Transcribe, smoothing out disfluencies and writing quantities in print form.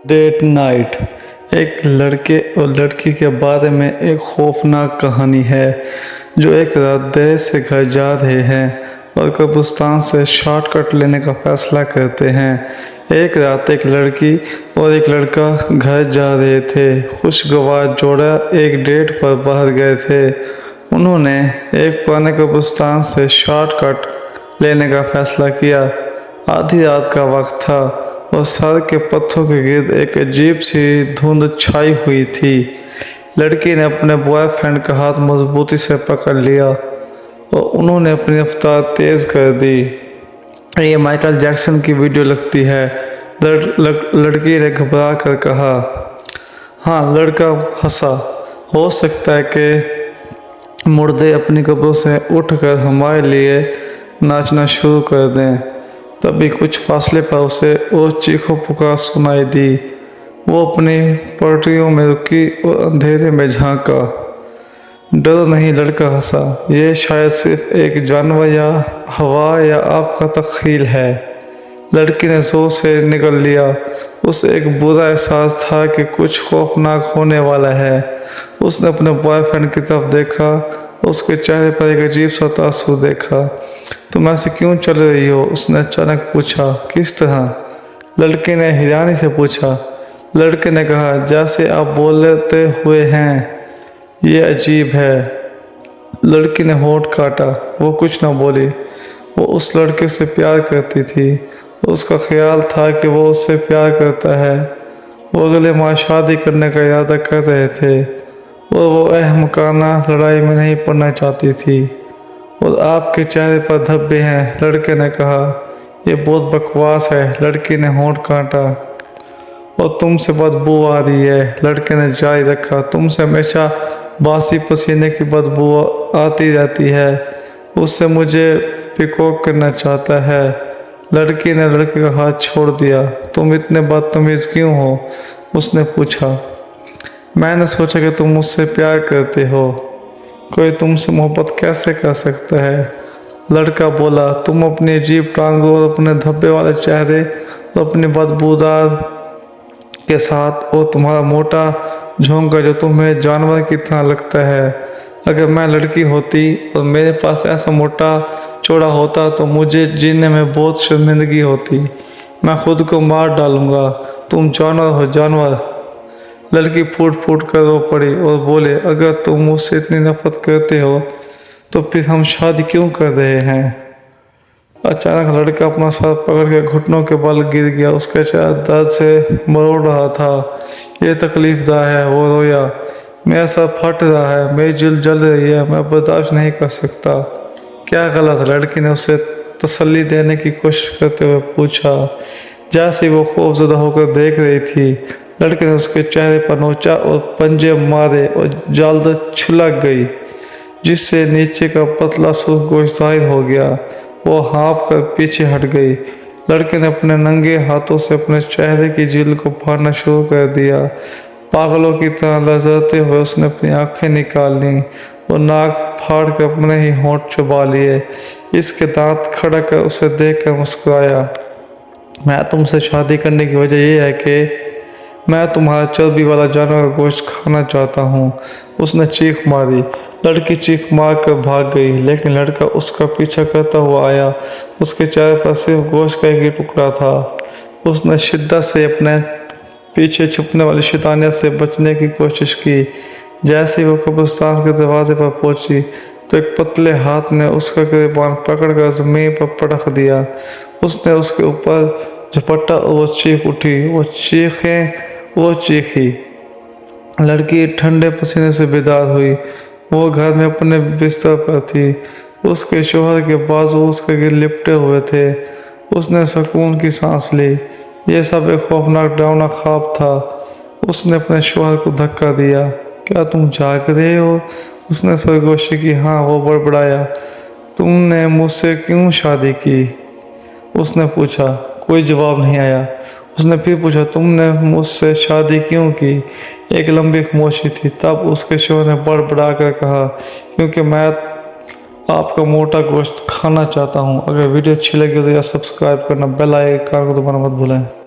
Date night. एक लड़के और लड़की के बारे में एक खौफनाक कहानी है जो एक रात देर से घर जा रहे हैं और कब्रिस्तान से शॉर्टकट लेने का फैसला करते हैं। एक रात एक लड़की और एक लड़का घर जा रहे थे। खुशगवार जोड़ा एक डेट पर बाहर गए थे। उन्होंने एक पुराने कब्रिस्तान से शॉर्टकट लेने का फैसला किया। आधी रात का वक्त था और सड़क के पत्थरों के गिर्द एक अजीब सी धुंध छाई हुई थी। लड़की ने अपने बॉयफ्रेंड का हाथ मजबूती से पकड़ लिया और उन्होंने अपनी रफ्तार तेज कर दी। ये माइकल जैक्सन की वीडियो लगती है, लड़की ने घबरा कर कहा। हाँ, लड़का हंसा। हो सकता है कि मुर्दे अपनी कब्रों से उठकर हमारे लिए नाचना शुरू कर दें। तभी कुछ फासले पर उसे और चीखों पुकार सुनाई दी। वो अपनी पटरियों में रुकी और अंधेरे में झांका। डरो नहीं, लड़का हंसा। ये शायद सिर्फ एक जानवर या हवा या आपका तख्यल है। लड़की ने जोर से निकल लिया। उसे एक बुरा एहसास था कि कुछ खौफनाक होने वाला है। उसने अपने बॉयफ्रेंड की तरफ देखा। उसके चेहरे पर एक अजीब सा तासुर देखा। तुम ऐसे क्यों चल रही हो? उसने अचानक पूछा। किस तरह? लड़के ने हैरानी से पूछा। लड़के ने कहा, जैसे आप बोलते हुए हैं। ये अजीब है। लड़की ने होंठ काटा। वो कुछ न बोली। वो उस लड़के से प्यार करती थी। उसका ख्याल था कि वो उससे प्यार करता है। वो अगले माह शादी करने का इरादा कर रहे थे और वो अहमकाना लड़ाई में नहीं पड़ना चाहती थी। और आपके चेहरे पर धब्बे हैं, लड़के ने कहा। यह बहुत बकवास है। लड़की ने होंठ काटा। और तुमसे बदबू आ रही है, लड़के ने जारी रखा। तुमसे हमेशा बासी पसीने की बदबू आती रहती है। उससे मुझे पिकॉक करना चाहता है। लड़की ने लड़के का हाथ छोड़ दिया। तुम इतने बदतमीज क्यों हो? उसने पूछा। मैंने सोचा कि तुम मुझसे प्यार करते हो। कोई तुमसे मोहब्बत कैसे कर सकता है? लड़का बोला। तुम अपनी अजीब टांगों और अपने धब्बे वाले चेहरे और अपनी बदबूदार के साथ और तुम्हारा मोटा झोंका जो तुम्हें जानवर की तरह लगता है। अगर मैं लड़की होती और मेरे पास ऐसा मोटा चौड़ा होता तो मुझे जीने में बहुत शर्मिंदगी होती। मैं खुद को मार डालूंगा। तुम जानवर हो, जानवर। लड़की फूट फूट कर रो पड़ी और बोले, अगर तुम मुझसे इतनी नफरत करते हो तो फिर हम शादी क्यों कर रहे हैं? अचानक लड़का अपना सर पकड़ के घुटनों के बल गिर गया। उसका चेहरा दर्द से मरोड़ रहा था। यह तकलीफदा है। वो रोया। मेरा सर फट रहा है, मेरी जिल्द जल रही है, मैं बर्दाश्त नहीं कर सकता। क्या गलत? लड़की ने उसे तसल्ली देने की कोशिश करते हुए पूछा। जैसे ही वो खौफजदा होकर देख रही थी, लड़के ने उसके चेहरे पर नोचा और पंजे मारे और जाल्द छुलक गई, जिससे नीचे का पतला सुर्ख गोश्त जाहिर हो गया। वो हाँफ कर पीछे हट गई। लड़के ने अपने नंगे हाथों से अपने चेहरे की जिल्द को फाड़ना शुरू कर दिया। पागलों की तरह लरज़ते हुए उसने अपनी आंखें निकाल लीं और नाक फाड़ कर अपने ही होंठ चबा लिए। इसके दांत खड़क कर उसे देख कर मुस्कुराया। मैं तुमसे शादी करने की वजह यह है कि मैं तुम्हारा चर्बी वाला जानवर का गोश्त खाना चाहता हूँ। उसने चीख मारी। लड़की चीख मार कर भाग गई, लेकिन लड़का उसका पीछा करता हुआ आया। उसके चेहरे पर सिर्फ गोश्त का एक ही टुकड़ा था। उसने शिद्दत से अपने पीछे छुपने वाली शैतानियत से बचने की कोशिश की। जैसे ही वो कब्रिस्तान के दरवाजे पर पहुंची तो एक पतले हाथ ने उसका गिरबान पकड़कर ज़मीन पर पटक दिया। उसने उसके ऊपर झपटा और वो चीख उठी। वो चीखी। लड़की ठंडे पसीने से बेदार हुई। वो घर में अपने बिस्तर पर थी। उसके शौहर के बाजू उसके गिर लिपटे हुए थे। उसने सुकून की सांस ली। यह सब एक खौफनाक डरावना ख्वाब था। उसने अपने शौहर को धक्का दिया। क्या तुम जाग रहे हो? उसने सरगोशी की। हाँ, वो बड़बड़ाया। तुमने मुझसे क्यों शादी की? उसने पूछा। कोई जवाब नहीं आया। उसने फिर पूछा, तुमने मुझसे शादी क्यों की? एक लंबी खामोशी थी। तब उसके शौहर ने बड़बड़ा कर कहा, क्योंकि मैं आपका मोटा गोश्त खाना चाहता हूँ। अगर वीडियो अच्छी लगी तो या सब्सक्राइब करना, बेल आइकन को दबाना मत भूलें।